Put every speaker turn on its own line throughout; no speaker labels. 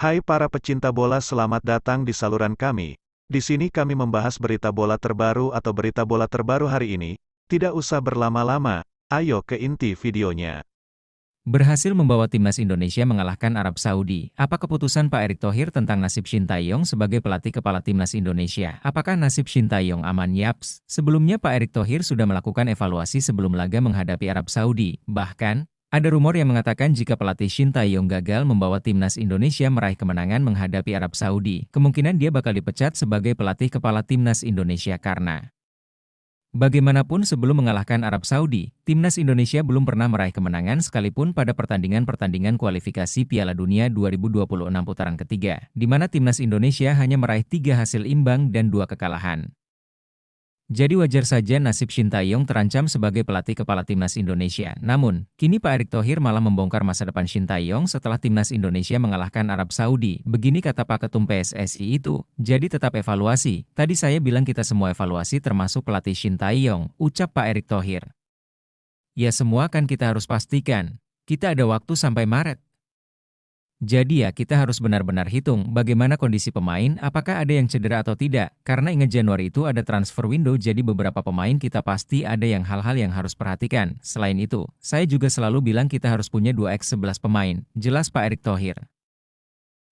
Hai para pecinta bola, selamat datang di saluran kami. Di sini kami membahas berita bola terbaru atau berita bola terbaru hari ini. Tidak usah berlama-lama, ayo ke inti videonya.
Berhasil membawa timnas Indonesia mengalahkan Arab Saudi. Apa keputusan Pak Erick Thohir tentang nasib Shin Tae-yong sebagai pelatih kepala timnas Indonesia? Apakah nasib Shin Tae-yong aman? Yaps. Sebelumnya Pak Erick Thohir sudah melakukan evaluasi sebelum laga menghadapi Arab Saudi. Bahkan, ada rumor yang mengatakan jika pelatih Shin Tae-yong gagal membawa timnas Indonesia meraih kemenangan menghadapi Arab Saudi, kemungkinan dia bakal dipecat sebagai pelatih kepala timnas Indonesia karena bagaimanapun sebelum mengalahkan Arab Saudi, timnas Indonesia belum pernah meraih kemenangan sekalipun pada pertandingan-pertandingan kualifikasi Piala Dunia 2026 putaran ketiga, di mana timnas Indonesia hanya meraih 3 hasil imbang dan 2 kekalahan. Jadi wajar saja nasib Shin Tae-yong terancam sebagai pelatih kepala timnas Indonesia. Namun, kini Pak Erick Thohir malah membongkar masa depan Shin Tae-yong setelah timnas Indonesia mengalahkan Arab Saudi. Begini kata Pak Ketum PSSI itu, jadi tetap evaluasi. Tadi saya bilang kita semua evaluasi termasuk pelatih Shin Tae-yong, ucap Pak Erick Thohir. Ya semua kan kita harus pastikan. Kita ada waktu sampai Maret. Jadi ya kita harus benar-benar hitung bagaimana kondisi pemain, apakah ada yang cedera atau tidak. Karena ingat Januari itu ada transfer window, jadi beberapa pemain kita pasti ada yang hal-hal yang harus perhatikan. Selain itu, saya juga selalu bilang kita harus punya 2x11 pemain, jelas Pak Erick Thohir.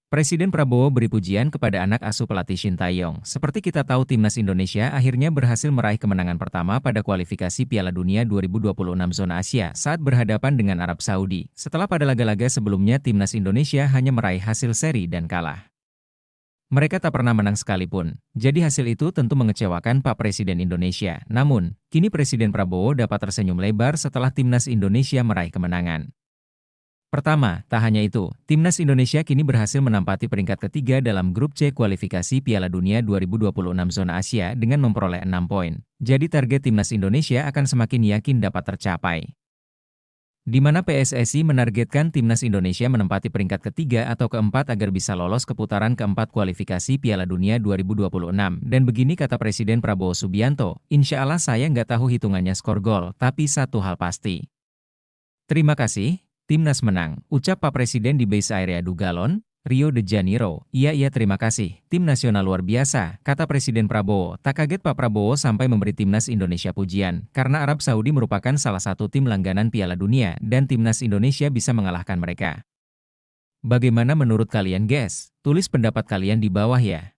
Presiden Prabowo beri pujian kepada anak asuh pelatih Shin Tae-yong. Seperti kita tahu timnas Indonesia akhirnya berhasil meraih kemenangan pertama pada kualifikasi Piala Dunia 2026 zona Asia saat berhadapan dengan Arab Saudi. Setelah pada laga-laga sebelumnya timnas Indonesia hanya meraih hasil seri dan kalah. Mereka tak pernah menang sekalipun. Jadi hasil itu tentu mengecewakan Pak Presiden Indonesia. Namun, kini Presiden Prabowo dapat tersenyum lebar setelah timnas Indonesia meraih kemenangan. Pertama, tak hanya itu, timnas Indonesia kini berhasil menempati peringkat ketiga dalam grup C kualifikasi Piala Dunia 2026 zona Asia dengan memperoleh 6 poin. Jadi target timnas Indonesia akan semakin yakin dapat tercapai. Di mana PSSI menargetkan timnas Indonesia menempati peringkat ketiga atau keempat agar bisa lolos ke putaran keempat kualifikasi Piala Dunia 2026. Dan begini kata Presiden Prabowo Subianto, insya Allah saya nggak tahu hitungannya skor gol, tapi satu hal pasti. Terima kasih. Timnas menang, ucap Pak Presiden di Base Area du Galon, Rio de Janeiro. Iya terima kasih, tim nasional luar biasa, kata Presiden Prabowo. Tak kaget Pak Prabowo sampai memberi timnas Indonesia pujian, karena Arab Saudi merupakan salah satu tim langganan Piala Dunia, dan timnas Indonesia bisa mengalahkan mereka. Bagaimana menurut kalian guys? Tulis pendapat kalian di bawah ya.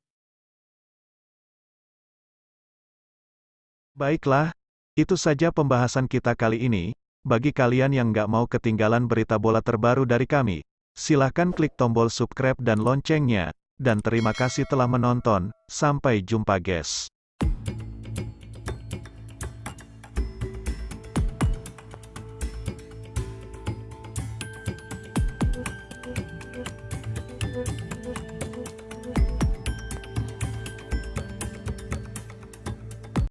Baiklah, itu saja pembahasan kita kali ini. Bagi kalian yang nggak mau ketinggalan berita bola terbaru dari kami, silahkan klik tombol subscribe dan loncengnya. Dan terima kasih telah menonton, sampai jumpa guys.